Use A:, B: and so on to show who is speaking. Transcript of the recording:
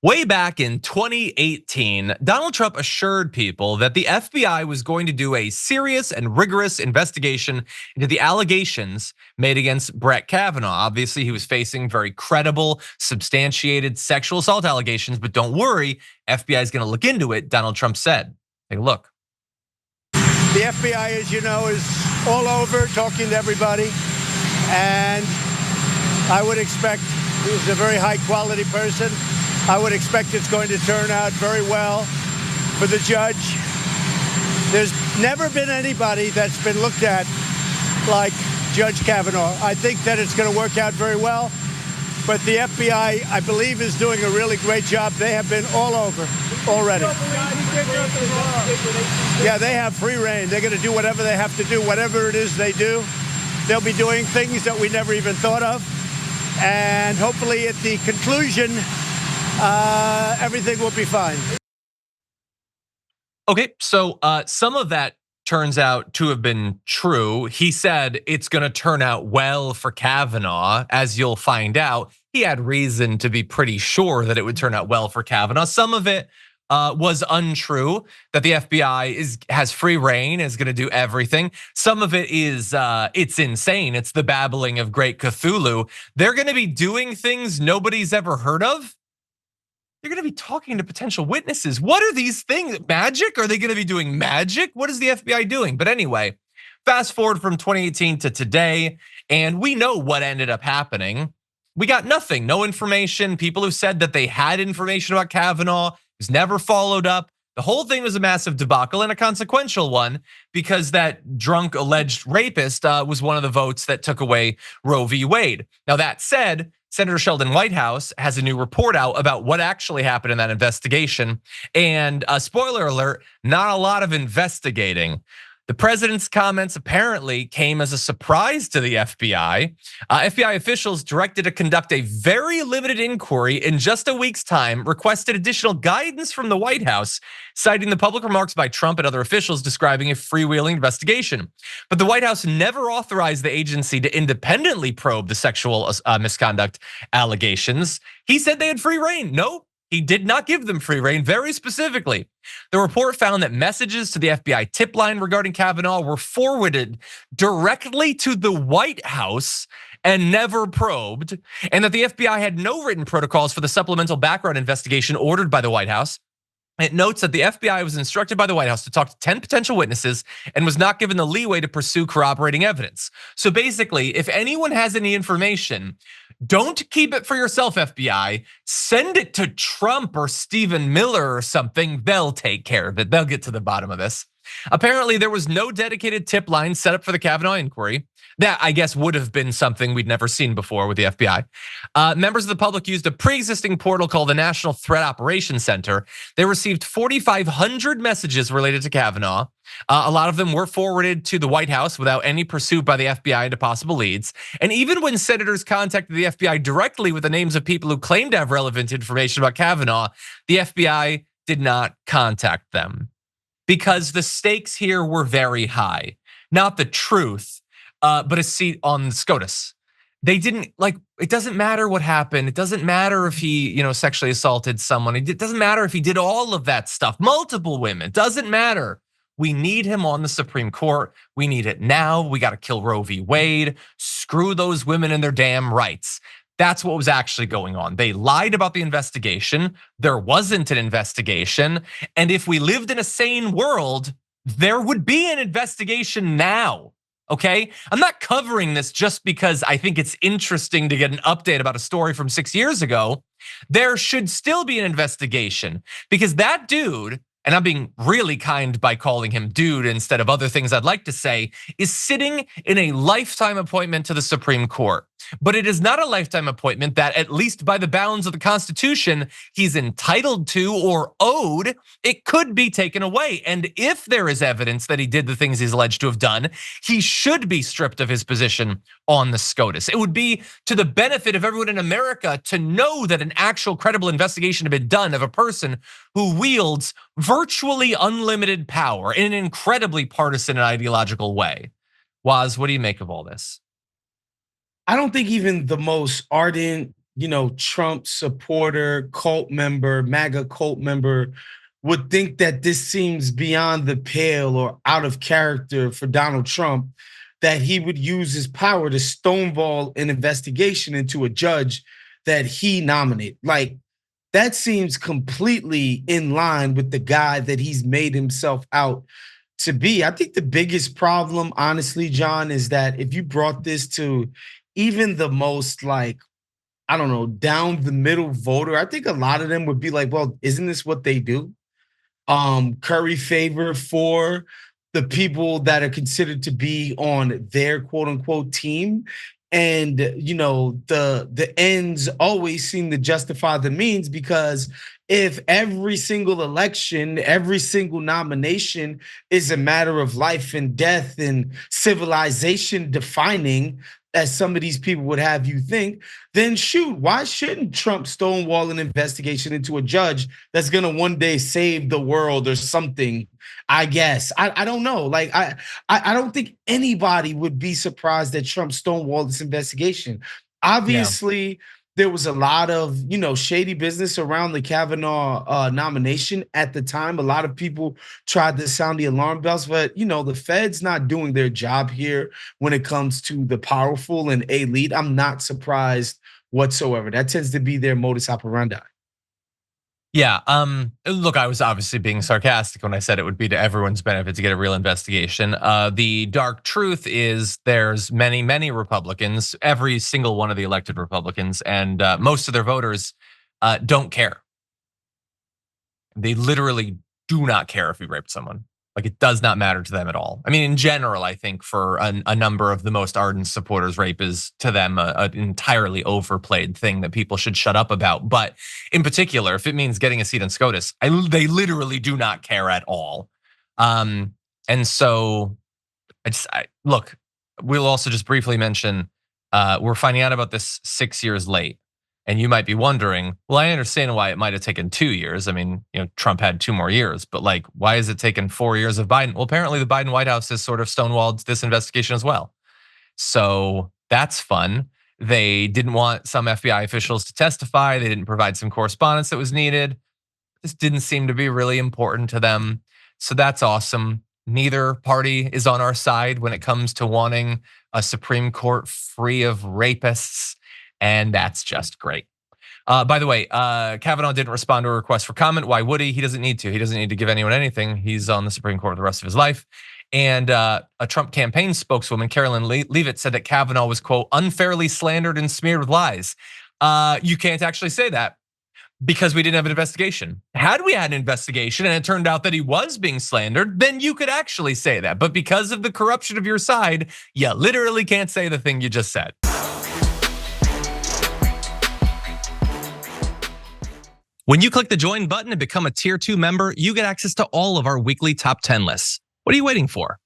A: Way back in 2018, Donald Trump assured people that the FBI was going to do a serious and rigorous investigation into the allegations made against Brett Kavanaugh. Obviously, he was facing very credible, substantiated sexual assault allegations, but don't worry, FBI is going to look into it, Donald Trump said. Take a look.
B: The FBI, as you know, is all over talking to everybody, and I would expect he's a very high quality person. I would expect it's going to turn out very well for the judge. There's never been anybody that's been looked at like Judge Kavanaugh. I think that it's going to work out very well. But the FBI, I believe, is doing a really great job. They have been all over already. Yeah, they have free reign. They're going to do whatever they have to do, whatever it is they do. They'll be doing things that we never even thought of. And hopefully at the conclusion, everything will be fine.
A: Okay, so some of that turns out to have been true. He said it's going to turn out well for Kavanaugh. As you'll find out, he had reason to be pretty sure that it would turn out well for Kavanaugh. Some of it was untrue, that the FBI has free reign, is going to do everything. Some of it is it's insane. It's the babbling of great Cthulhu. They're going to be doing things nobody's ever heard of. They're going to be talking to potential witnesses. What are these things? Magic? Are they going to be doing magic? What is the FBI doing? But anyway, fast forward from 2018 to today, and we know what ended up happening. We got nothing, no information. People who said that they had information about Kavanaugh was never followed up. The whole thing was a massive debacle and a consequential one, because that drunk alleged rapist was one of the votes that took away Roe v. Wade. Now that said, Senator Sheldon Whitehouse has a new report out about what actually happened in that investigation. And spoiler alert, not a lot of investigating. The president's comments apparently came as a surprise to the FBI. FBI officials directed to conduct a very limited inquiry in just a week's time, requested additional guidance from the White House, citing the public remarks by Trump and other officials describing a freewheeling investigation. But the White House never authorized the agency to independently probe the sexual misconduct allegations. He said they had free reign. No, he did not give them free reign, very specifically. The report found that messages to the FBI tip line regarding Kavanaugh were forwarded directly to the White House and never probed, and that the FBI had no written protocols for the supplemental background investigation ordered by the White House. It notes that the FBI was instructed by the White House to talk to 10 potential witnesses and was not given the leeway to pursue corroborating evidence. So basically, if anyone has any information, don't keep it for yourself, FBI. Send it to Trump or Stephen Miller or something. They'll take care of it. They'll get to the bottom of this. Apparently, there was no dedicated tip line set up for the Kavanaugh inquiry. That, I guess, would have been something we'd never seen before with the FBI. Members of the public used a pre-existing portal called the National Threat Operations Center. They received 4,500 messages related to Kavanaugh. A lot of them were forwarded to the White House without any pursuit by the FBI into possible leads. And even when senators contacted the FBI directly with the names of people who claimed to have relevant information about Kavanaugh, the FBI did not contact them, because the stakes here were very high. Not the truth, but a seat on the SCOTUS. They didn't, like, it doesn't matter what happened. It doesn't matter if he, sexually assaulted someone. It doesn't matter if he did all of that stuff, multiple women. It doesn't matter. We need him on the Supreme Court. We need it now. We got to kill Roe v. Wade. Screw those women and their damn rights. That's what was actually going on. They lied about the investigation. There wasn't an investigation. And if we lived in a sane world, there would be an investigation now. Okay, I'm not covering this just because I think it's interesting to get an update about a story from 6 years ago. There should still be an investigation, because that dude, and I'm being really kind by calling him dude instead of other things I'd like to say, is sitting in a lifetime appointment to the Supreme Court. But it is not a lifetime appointment that, at least by the bounds of the Constitution, he's entitled to or owed. It could be taken away. And if there is evidence that he did the things he's alleged to have done, he should be stripped of his position on the SCOTUS. It would be to the benefit of everyone in America to know that an actual credible investigation had been done of a person who wields virtually unlimited power in an incredibly partisan and ideological way. Woz, what do you make of all this?
C: I don't think even the most ardent, Trump supporter, cult member, MAGA cult member would think that this seems beyond the pale or out of character for Donald Trump, that he would use his power to stonewall an investigation into a judge that he nominated. Like, that seems completely in line with the guy that he's made himself out to be. I think the biggest problem, honestly, John, is that if you brought this to even the most, like, I don't know, down the middle voter, I think a lot of them would be like, well, isn't this what they do? Curry favor for the people that are considered to be on their quote unquote team. And the ends always seem to justify the means, because if every single election, every single nomination is a matter of life and death and civilization defining, as some of these people would have you think, then shoot, why shouldn't Trump stonewall an investigation into a judge that's gonna one day save the world or something? I guess. I don't know. Like, I don't think anybody would be surprised that Trump stonewalled this investigation.
A: Yeah.
C: Obviously, there was a lot of shady business around the Kavanaugh nomination at the time. A lot of people tried to sound the alarm bells, but the Fed's not doing their job here when it comes to the powerful and elite. I'm not surprised whatsoever. That tends to be their modus operandi.
A: Yeah. Look, I was obviously being sarcastic when I said it would be to everyone's benefit to get a real investigation. The dark truth is there's many, many Republicans, every single one of the elected Republicans, and most of their voters don't care. They literally do not care if he raped someone. Like, it does not matter to them at all. I mean, in general, I think for a number of the most ardent supporters, rape is to them an entirely overplayed thing that people should shut up about. But in particular, if it means getting a seat on SCOTUS, they literally do not care at all. And so look, we'll also just briefly mention, we're finding out about this 6 years late. And you might be wondering, well, I understand why it might have taken 2 years. I mean, Trump had 2 more years, but like, why has it taken 4 years of Biden? Well, apparently the Biden White House has sort of stonewalled this investigation as well. So that's fun. They didn't want some FBI officials to testify. They didn't provide some correspondence that was needed. This didn't seem to be really important to them. So that's awesome. Neither party is on our side when it comes to wanting a Supreme Court free of rapists. And that's just great. By the way, Kavanaugh didn't respond to a request for comment. Why would he? He doesn't need to. He doesn't need to give anyone anything. He's on the Supreme Court the rest of his life. And a Trump campaign spokeswoman, Carolyn Leavitt, said that Kavanaugh was, quote, unfairly slandered and smeared with lies. You can't actually say that because we didn't have an investigation. Had we had an investigation and it turned out that he was being slandered, then you could actually say that. But because of the corruption of your side, you literally can't say the thing you just said. When you click the join button and become a tier 2 member, you get access to all of our weekly top 10 lists. What are you waiting for?